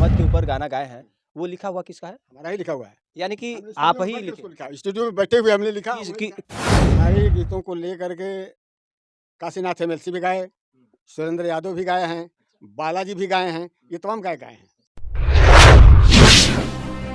मत के ऊपर गाना गाए हैं, वो लिखा हुआ किसका है? हमारा ही लिखा हुआ है। यानी कि हमने आप स्टूडियो में ही बैठ के लिखे? उसको लिखा, स्टूडियो में बैठे हुए हमने लिखा। किस वही कि हमारे गीतों को लेकर के काशीनाथ एमएलसी भी गाए, सुरेंद्र यादव भी गाए हैं, बालाजी भी गाए हैं, ये तमाम गायक गाए हैं।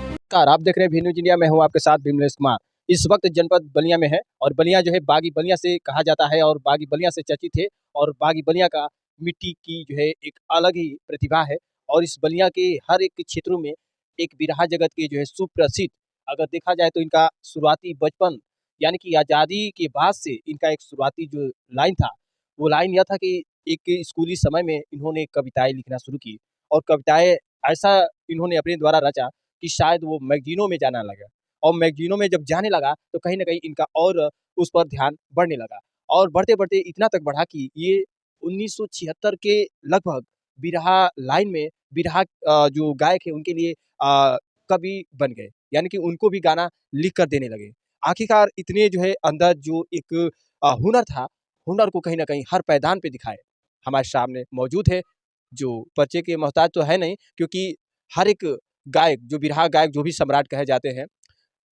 नमस्कार, आप देख रहे हैं वी न्यूज़ इंडिया, मैं हूं आपके साथ भीमलेश कुमार। इस वक्त जनपद बलिया में है और बलिया जो है बागी बलिया से कहा जाता है और बागी बलिया से चर्चित है और बागी बलिया का मिट्टी की जो है एक अलग ही प्रतिभा है और इस बलिया के हर एक क्षेत्रों में एक बिरहा जगत के जो है सुप्रसिद्ध, अगर देखा जाए तो इनका शुरुआती बचपन यानी कि आज़ादी के बाद से इनका एक शुरुआती जो लाइन था, वो लाइन यह था कि एक स्कूली समय में इन्होंने कविताएँ लिखना शुरू की और कविताएँ ऐसा इन्होंने अपने द्वारा रचा कि शायद वो मैगज़ीनों में जाना लगा और मैगज़ीनों में जब जाने लगा तो कहीं न कहीं इनका और उस पर ध्यान बढ़ने लगा और बढ़ते-बढ़ते इतना तक बढ़ा कि ये 1976 के लगभग बिरहा लाइन में बिरहा जो गायक है उनके लिए कवि बन गए। यानी कि उनको भी गाना लिख कर देने लगे। आखिरकार इतने जो है अंदर जो एक हुनर था, हुनर को कहीं न कहीं हर पैदान पे दिखाए। हमारे सामने मौजूद है, जो परिचय के मोहताज तो है नहीं क्योंकि हर एक गायक जो बिरहा गायक जो भी सम्राट कहे जाते हैं,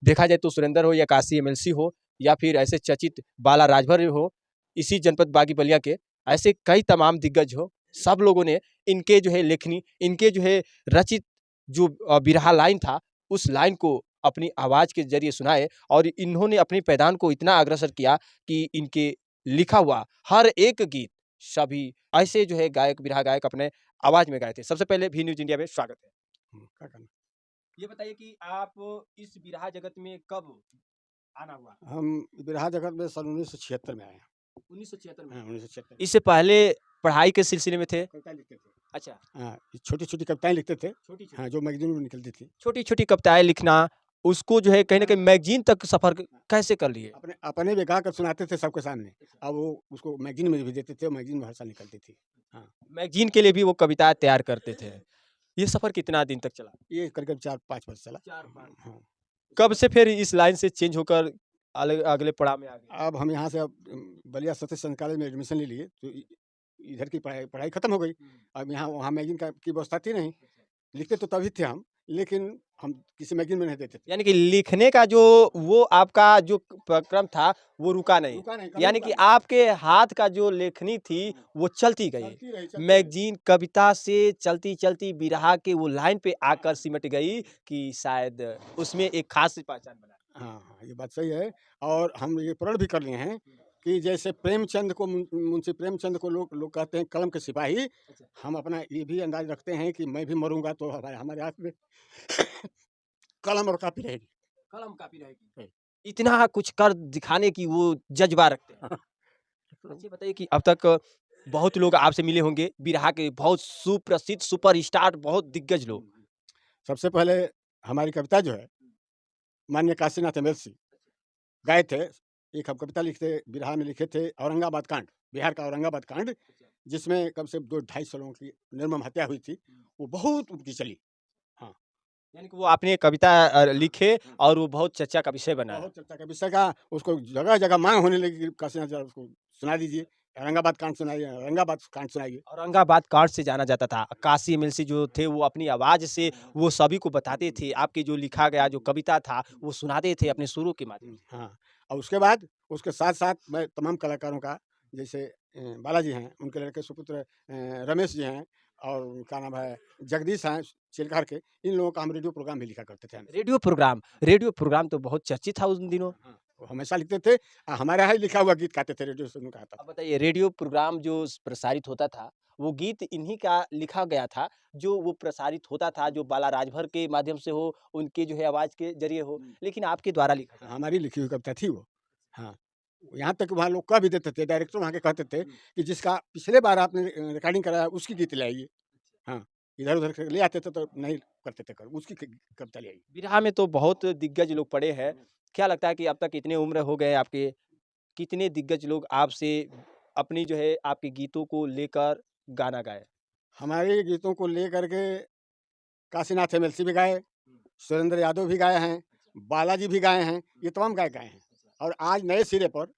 देखा जाए तो सुरेंद्र हो या काशी एमएलसी हो या फिर ऐसे चर्चित बाला राजभर हो, इसी जनपद बागी बलिया के ऐसे कई तमाम दिग्गज हो, सब लोगों ने इनके जो है लेखनी, इनके जो है रचित जो बिरहा लाइन था, उस लाइन को अपनी आवाज़ के ज़रिए सुनाए और इन्होंने अपनी पैदान को इतना अग्रसर किया कि इनके लिखा हुआ हर एक गीत सभी ऐसे जो है गायक, बिरहा गायक अपने आवाज़ में गाए थे। सबसे पहले वी न्यूज़ इंडिया में स्वागत है। क्या करना। ये बताइए कि आप इस बिरहा जगत में कब आना हुआ? हम बिरहा जगत में सन 1976 में आए हैं। 1976 में। हाँ, 1976 में। इससे पहले पढ़ाई के सिलसिले में थे? कविताएँ लिखते थे। अच्छा, हाँ, छोटी-छोटी कविताएँ लिखते थे। छोटी-छोटी। हाँ, जो मैगज़ीन में निकलती थी। छोटी-छोटी कविताएँ लिखना, उसको जो है कहीं न कहीं मैगज़ीन तक सफ़र कैसे कर लिए? अपने अपने भी गा कर सुनाते थे सबके सामने। अब वो उसको मैगज़ीन में भी देते थे और मैगज़ीन में हर साल निकलती थी। हाँ, मैगज़ीन के लिए भी वो कविताएँ तैयार करते थे। ये सफ़र कितना दिन तक चला? ये करीब 4-5 वर्ष चला। 4-5। हाँ, कब से फिर इस लाइन से चेंज होकर अगले पड़ाव में आ गए? अब हम यहाँ से बलिया सतीश संस्कृत कॉलेज में एडमिशन ले लिए तो इधर की पढ़ाई पढ़ाई खत्म हो गई। अब यहाँ वहाँ मैगज़ीन का की व्यवस्था थी नहीं। लिखते तो तभी थे हम, लेकिन हम किसी मैगज़ीन में नहीं देते थे। यानी कि लिखने का जो वो आपका जो प्रक्रम था, वो रुका नहीं। रुका नहीं, कभी यानी रुका कि नहीं। आपके हाथ का जो लेखनी थी, वो चलती गई। चलती रही, चलती रही। मैगज़ीन कविता से चलती-चलती बिरहा के वो लाइन पे आकर सिमट गई कि शायद उसमें एक ख़ास पहचान बना। हाँ, हाँ, ये बात सही है और हम ये प्रण भी कर लिए हैं कि जैसे प्रेमचंद को मुंशी प्रेमचंद को लोग लोग कहते हैं कलम के सिपाही, हम अपना ये भी अंदाज़ रखते हैं कि मैं भी मरूँगा तो हमारे हमारे हाथ में कलम और कॉपी रहेगी। कलम कापी रहेगी। है। इतना कुछ कर दिखाने की वो जज़्बा रखते हैं। अच्छा बताइए कि अब तक बहुत लोग आपसे मिले होंगे, बिरहा के बहुत सुप्रसिद्ध सुपरस्टार बहुत दिग्गज लोग। सबसे पहले हमारी कविता जो है, माननीय काशीनाथ एमएलसी गाए थे। एक हम कविता लिखे थे, बिरहा में लिखे थे औरंगाबाद कांड, बिहार का औरंगाबाद कांड, जिसमें कम से 2-250 लोगों की निर्मम हत्या हुई थी। वो बहुत उनकी चली। हाँ। यानी कि वो आपने कविता लिखे और वो बहुत चर्चा का विषय बना है। बहुत चर्चा का विषय का, उसको जगह-जगह माँग होने लगी कि काशीनाथ ज़रा उसको सुना दीजिए, औरंगाबाद कांड सुनाइए, औरंगाबाद कांड सुनाइए। औरंगाबाद कांड से जाना जाता था। काशी एमएलसी जो थे वो अपनी आवाज़ से वो सभी को बताते थे। आपके जो लिखा गया जो कविता था वो सुनाते थे अपने सुरों के माध्यम से। हाँ, और उसके बाद उसके साथ-साथ मैं तमाम कलाकारों का जैसे बालाजी हैं, उनके लड़के सुपुत्र रमेश जी हैं और क्या नाम है जगदीश हैं चिल्कार के, इन लोगों का हम रेडियो प्रोग्राम भी लिखा करते थे हम। रेडियो प्रोग्राम तो बहुत चर्चित था उन दिनों। हाँ, वो हमेशा लिखते थे। हमारे यहाँ ही लिखा हुआ गीत गाते थे, रेडियो से उनका आता अब था। बताइए रेडियो प्रोग्राम जो प्रसारित होता था, वो गीत इन्हीं का लिखा गया था, जो वो प्रसारित होता था, जो बाला राजभर के माध्यम से हो, उनके जो है आवाज़ के ज़रिए हो, लेकिन आपके द्वारा लिखा गया। हमारी लिखी हुई कविता थी वो। हाँ, यहाँ तक वहाँ लोग कह भी देते थे, डायरेक्टर वहाँ के कहते थे कि जिसका पिछले बार आपने रिकॉर्डिंग कराया उसकी गीत ले आइए। हाँ, इधर-उधर से ले आते थे तो नहीं करते थे कर, उसकी कविता ले आइए। बिरहा में तो बहुत दिग्गज लोग पड़े हैं। क्या लगता है कि अब तक इतने उम्र हो गए आपके, कितने दिग्गज लोग आपसे अपनी जो है आपके गीतों को लेकर गाना गाए? हमारे गीतों को लेकर के काशीनाथ एमएलसी भी गाए, सुरेंद्र यादव भी गाए हैं, बालाजी भी गाए हैं, ये तमाम गायक गाए हैं। और आज नए सिरे पर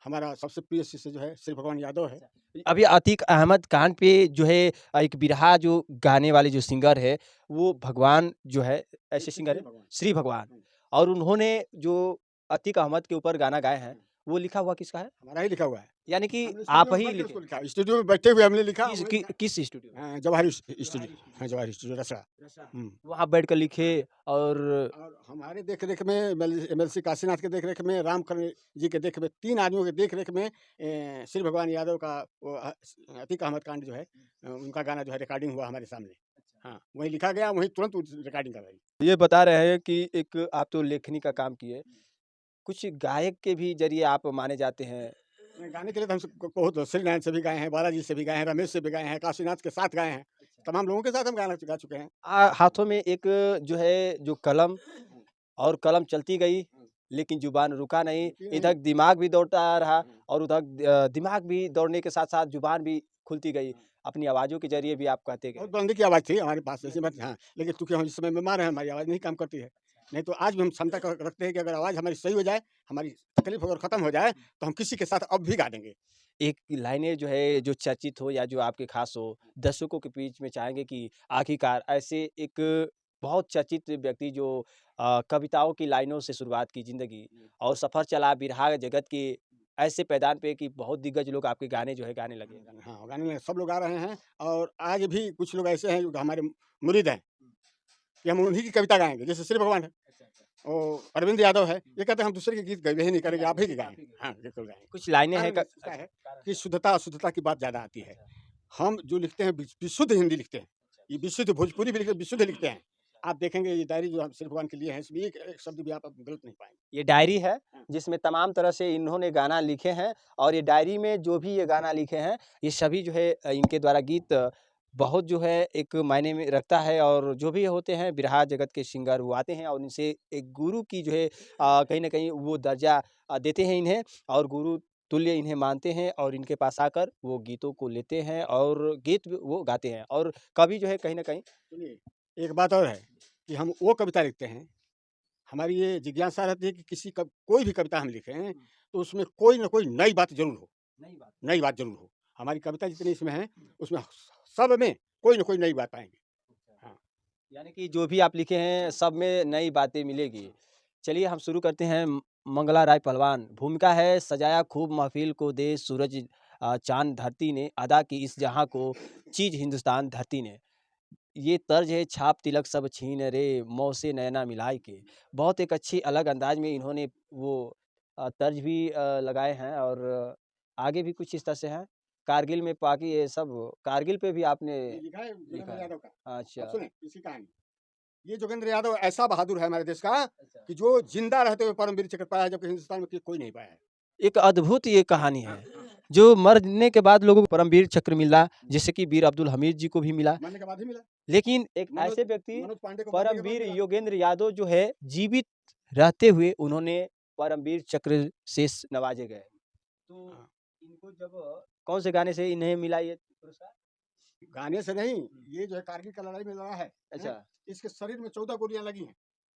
हमारा सबसे प्रिय शिष्य जो है श्री भगवान यादव है। अभी अतीक अहमद खान पे जो है एक बिरहा जो गाने वाले जो सिंगर है, वो भगवान जो है ऐसे सिंगर श्री है, भगवान। श्री भगवान। हुँ। और उन्होंने जो अतीक अहमद के ऊपर गाना गाए हैं, वो लिखा हुआ किसका है? हमारा ही लिखा हुआ है। यानी कि हमने आप स्टूडियो में ही बैठ के लिखे? उसको लिखा, स्टूडियो में बैठे हुए हमने लिखा, किस वही कि लिखा। किस स्टूडियो में? जवाहरी जवाहरी स्टूडियो, स्टूडियो। हाँ, जवाहरी स्टूडियो रसड़ा। रसड़ा। हुँ। वहाँ बैठकर लिखे हाँ। और और हमारे देख-रेख में एमएलसी काशीनाथ के देख-रेख में, रामकरण जी के देख में, 3 आदमियों के देख-रेख में श्री भगवान यादव का वो अतीक अहमद कांड जो है, उनका गाना जो है रिकॉर्डिंग हुआ हमारे सामने। हाँ, वहीं लिखा गया, वहीं तुरंत उस रिकॉर्डिंग करवाई। ये बता रहे हैं कि एक आप तो लेखनी का काम किए, कुछ गायक के भी ज़रिए आप माने जाते हैं। गाने के लिए तो हम सब बहुत श्रीनारायण से भी गाए हैं, बालाजी से भी गाए हैं, रमेश से भी गाए हैं, काशीनाथ के साथ गाए हैं। तमाम लोगों के साथ हम गाना गा चुके हैं। हाथों में एक जो है जो कलम हुँ, और कलम चलती गई, हुँ। लेकिन ज़ुबान रुका नहीं। रुकी नहीं। इधर दिमाग भी दौड़ता रहा हाँ, और उधर दिमाग भी दौड़ने के साथ-साथ ज़ुबान भी खुलती गई। हाँ। अपनी आवाज़ों के ज़रिए भी आप कहते गए। बहुत बुलंदी की आवाज़ थी हमारे पास, ऐसी बात हाँ, लेकिन चूँकि हम इस समय बीमार हैं, हमारी आवाज़ नहीं काम करती है। नहीं तो आज भी हम क्षमता रखते हैं कि अगर आवाज़ हमारी सही हो जाए, हमारी तकलीफ़ अगर खत्म हो जाए, तो हम किसी के साथ अब भी गा देंगे। एक लाइनें जो है जो चर्चित हो या जो आपके ख़ास हो, दर्शकों के बीच में चाहेंगे कि आखिरकार ऐसे एक बहुत चर्चित व्यक्ति जो कविताओं की लाइनों से शुरुआत की ज़िंदगी और सफ़र चला बिरहा जगत के ऐसे पैदान पे कि बहुत दिग्गज लोग आपके गाने जो है गाने लगे। हाँ, गाने में सब लोग गा रहे हैं और आज भी कुछ लोग ऐसे हैं जो हमारे मुरीद हैं, कि हम उन्हीं की कविता गाएँगे, जैसे श्री भगवान है, और अरविंद यादव है, ये कहते हैं हम दूसरे के गीत गए ही नहीं करेंगे, आप ही के गाएँ। हाँ, बिल्कुल गाएँगे। कुछ लाइनें हैं कारण क इसका है कारण कि शुद्धता अशुद्धता की बात ज़्यादा आती है। हम जो लिखते हैं विशुद्ध हिंदी लिखते हैं। ये विशुद्ध भोजपुरी भी लिखते हैं, विशुद्ध लिखते हैं। आप देखेंगे ये डायरी जो हम श्री भगवान के लिए है, इसमें एक एक शब्द भी आप गलत नहीं पाएँगे। ये डायरी है, हाँ। जिसमें तमाम तरह से इन्होंने गाना लिखे हैं और ये डायरी में जो भी ये गाना लिखे हैं, ये सभी जो है इनके द्वारा गीत बहुत जो है एक मायने में रखता है और जो भी होते हैं बिरहा जगत के सिंगर वो आते हैं और इनसे एक गुरु की जो है कहीं न कहीं वो दर्जा देते हैं इन्हें और गुरु तुल्य इन्हें मानते हैं और इनके पास आकर वो गीतों को लेते हैं और गीत वो गाते हैं और कवि जो है कहीं न कहीं सुनिए, एक बात और है कि हम वो कविता लिखते हैं, हमारी ये जिज्ञासा रहती है कि किसी कोई भी कविता हम लिखें, तो उसमें कोई न कोई नई बात ज़रूर हो, नई बात। नई बात ज़रूर हो। हमारी कविता जितनी इसमें है, उसमें सब में कोई न कोई नई बात पाएँगे। हाँ। यानी कि जो भी आप लिखे हैं सब में नई बातें मिलेगी। चलिए हम शुरू करते हैं मंगला राय पहलवान। भूमिका है सजाया खूब महफ़िल को देश सूरज चाँद धरती ने अदा की इस जहाँ को चीज़ हिंदुस्तान धरती ने। ये तर्ज है छाप तिलक सब छीन रे मौ से नैना मिलाए के। बहुत एक अच्छी अलग अंदाज में इन्होंने वो तर्ज भी लगाए हैं और आगे भी कुछ इस तरह से हैं। कारगिल में पाकि ये सब कारगिल पे भी आपने ये लिखा है लिखा जोगेंद्र है। यादव का। अब अच्छा। सुनें इसकी कहानी। ये जोगेंद्र यादव ऐसा बहादुर है हमारे देश का कि जो जिंदा रहते हुए परमवीर चक्र पाया है, जबकि हिंदुस्तान में कोई नहीं पाया है। एक अद्भुत ये कहानी हाँ, है, हाँ। जो मरने के बाद लोगों को परमवीर चक्र मिला, जैसे कि वीर अब्दुल हमीद जी को भी मिला। मरने के बाद ही मिला। लेकिन एक मनोज ऐसे व्यक्ति मनोज पांडे को मरने के बाद परमवीर मिला। योगेंद्र यादव जो है, जीवित रहते हुए उन्होंने परमवीर चक्र से नवाजे गए। तो हाँ, इनको जब कौन से गाने से इन्हें मिला ये पुरस्कार? गाने से नहीं, ये जो है कारगिल का लड़ाई में लड़ा है, अच्छा, हैं? इसके शरीर में 14 गोलियां लगी हैं।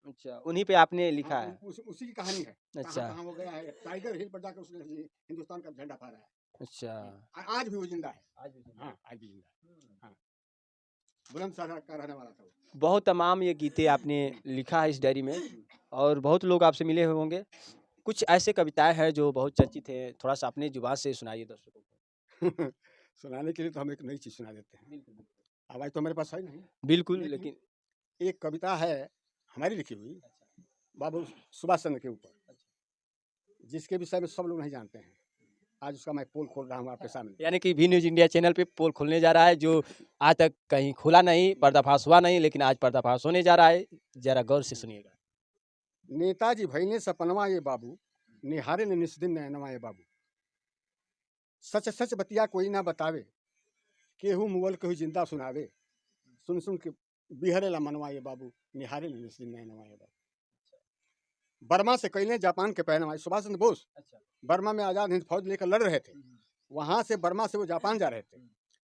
अच्छा, उन्हीं पे आपने हाँ, लिखा है। उसी की कहानी है। कहाँ अच्छा, कहाँ वो गया है, टाइगर हिल पर जाकर उसने हिंदुस्तान का झंडा फहराया है। अच्छा। आज भी वो जिंदा है। आज भी सुनिए। हाँ, आज भी जिंदा है। हाँ, बुलंदशहर का रहने वाला था वो। बहुत तमाम ये गीतें आपने लिखा है इस डायरी में और बहुत लोग आपसे मिले हुए होंगे। कुछ ऐसे कविताएँ हैं जो बहुत चर्चित हैं, थोड़ा-सा अपनी जुबान से सुनाइए दर्शकों को। सुनाने के लिए तो हम एक नई चीज़ सुना देते हैं। बिल्कुल, बिल्कुल। आवाज़ तो मेरे पास है नहीं, बिल्कुल, लेकिन लेकिन एक कविता है हमारी लिखी हुई, बाबू सुभाष चंद्र के ऊपर, जिसके विषय में सब लोग नहीं जानते हैं। आज उसका मैं पोल खोल रहा हूँ आपके सामने। यानी कि वी न्यूज़ इंडिया चैनल पे पोल खुलने जा रहा है जो आज तक कहीं खुला नहीं, पर्दाफ़ाश हुआ नहीं, लेकिन आज पर्दाफ़ाश होने जा रहा है। ज़रा गौर से सुनिएगा। नेताजी भइले सपनवा ये बाबू, निहारे न निस दिन नैनवा ये बाबू। सच सच बतिया कोई ना बतावे, केहू मुअल केहू जिंदा सुनावे। सुन सुन के बिहरेला मनवा ये बाबू, निहारे न निस दिन नैनवा ये बाबू। बर्मा से कैले जापान के पहनवा, सुभाष चंद्र बोस अच्छा। बर्मा में आज़ाद हिंद फौज लेकर लड़ रहे थे। वहां से बर्मा से वो जापान जा रहे थे।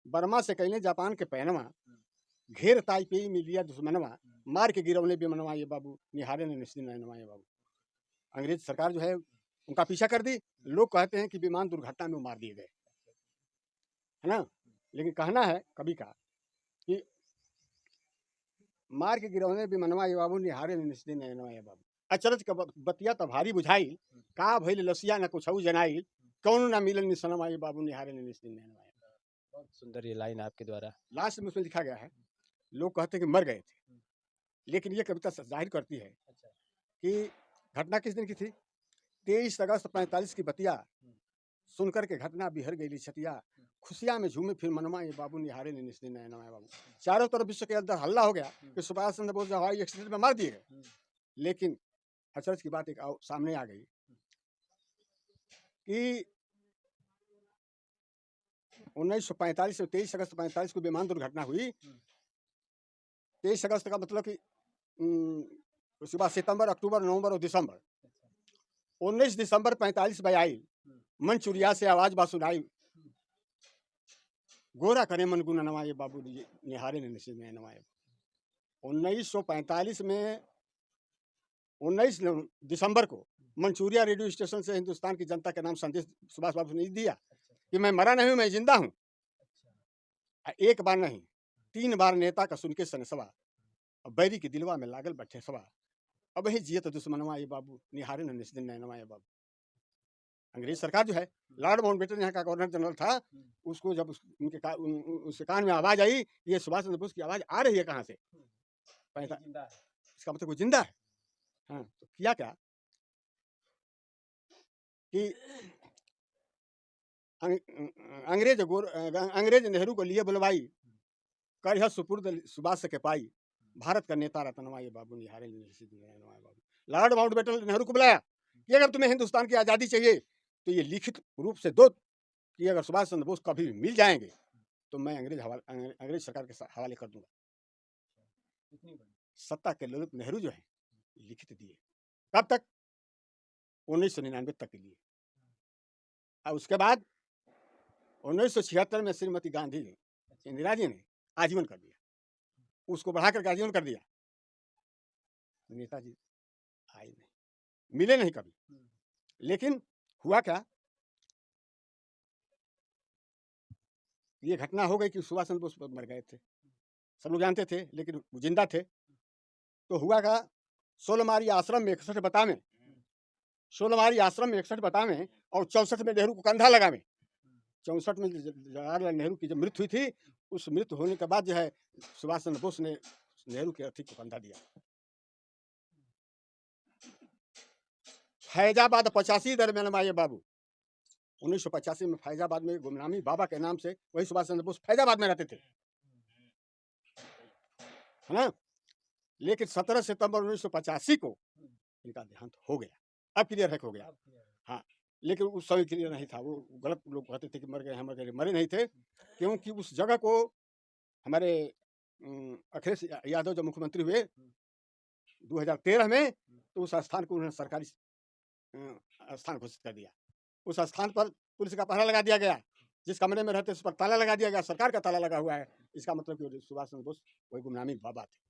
बर्मा से कैले जापान के पहनवा, घेर ताइपेई में लिया दुश्मनवा, मार के गिरौने बेमनवा ये बाबू, निहारे न निस दिन नैनवा ये बाबू। अंग्रेज सरकार जो है उनका पीछा कर दी। लोग कहते हैं कि विमान दुर्घटना में वो मार दिए गए। है ना। लेकिन कहना है कवि का कि मार के गिरौने भी मनवा ये बाबू निहारे निस्ती नैनवा ये बाबू अचरज के बतिया त भारी बुझाई का भइल लसिया न कुछ जनाई कौन ना मिलन निसनमा ये बाबू निहारे निस्ती नैनवा। बहुत सुंदर ये लाइन आपके द्वारा। लास्ट में उसमें लिखा गया है, लोग कहते हैं कि मर गए थे, लेकिन ये कविता जाहिर करती है कि घटना किस दिन की थी। 23 अगस्त 45 की बतिया सुनकर के घटना बिहर गई छतिया खुशियां में झूमे फिर मनवा ये बाबू निहारे ने निस्ती नैनवा बाबू। चारों तरफ विश्व के अंदर हल्ला हो गया कि सुभाष चंद्र बोस हवाई एक्सीडेंट में मार दिए गए। लेकिन अचरज की बात एक सामने आ गई कि 1945 में 23 अगस्त 45 को विमान दुर्घटना हुई। 23 अगस्त का मतलब कि उसके बाद सितंबर, अक्टूबर, नवंबर और दिसंबर। 19 दिसंबर 45 में आई मंचूरिया से आवाज बा सुनाई गोरा करे मन गुना नवाए बाबू निहारे ने निश्चित में नवाए। 1945 में 19 दिसंबर को मंचूरिया रेडियो स्टेशन से हिंदुस्तान की जनता के नाम संदेश सुभाष बाबू ने दिया कि मैं मरा नहीं हूं, मैं जिंदा हूं। एक बार नहीं 3 बार नेता का सुन के सनसवा बैरी की दिलवा में लागल बैठे सवा अब ही जियत दुश्मनवा ये बाबू निहारे न निस्दिन नैनवा ये बाबू। अंग्रेज सरकार जो है, लॉर्ड माउंटबेटन यहाँ का गवर्नर जनरल था, उसको जब उसके कान में आवाज आई ये सुभाष चंद्र बोस की आवाज आ रही है कहाँ से, इसका मतलब वो जिंदा है। हाँ, तो किया क्या कि अंग्रेज नेहरू को लिए बुलवाई कर यह सुपुर्द सुभाष के पाई भारत का नेता रतनवा ये बाबू निहारे बाबू। लॉर्ड माउंटबेटन नेहरू को बुलाया कि अगर तुम्हें हिंदुस्तान की आज़ादी चाहिए तो ये लिखित रूप से दो कि अगर सुभाष चंद्र बोस कभी भी मिल जाएंगे तो मैं अंग्रेज सरकार के हवाले कर दूंगा। सत्ता के लोग नेहरू जो है लिखित दिए, कब तक, 1999 तक के लिए। और उसके बाद 1976 में श्रीमती गांधी जी, इंदिरा जी ने आजीवन कर दिया, उसको बढ़ा करके आजीवन कर दिया। नेताजी आए नहीं, मिले नहीं कभी। लेकिन हुआ क्या, ये घटना हो गई कि सुभाष चंद्र बोस मर गए थे, सब लोग जानते थे, लेकिन जिंदा थे। तो हुआ क्या, सोलमारी आश्रम में 61 बता में, सोलमारी आश्रम में 61 बता में और 64 में नेहरू को कंधा लगा में। 64 में जवाहरलाल नेहरू की जब मृत्यु हुई थी, उस मृत्यु होने के बाद जो है सुभाष चंद्र बोस ने नेहरू के अर्थी को कंधा दिया। फैजाबाद 85 दरमियान ये बाबू 1985 में फैजाबाद में गुमनामी बाबा के नाम से वही सुभाष चंद्र बोस फैजाबाद में रहते थे, है ना। लेकिन 17 सितंबर 1985 को इनका देहांत हो गया। अब क्लियर है हो गया, हाँ। लेकिन उस समय क्लियर नहीं था, वो गलत लोग कहते थे कि मर गए, हम मरे नहीं थे, क्योंकि उस जगह को हमारे अखिलेश यादव जब मुख्यमंत्री हुए 2013 में, तो उस स्थान को उन्होंने सरकारी स्थान घोषित कर दिया। उस स्थान पर पुलिस का पहरा लगा दिया गया, जिस कमरे में रहते उस पर ताला लगा दिया गया, सरकार का ताला लगा हुआ है। इसका मतलब कि सुभाष चंद्र बोस वही गुमनामी बाबा थे।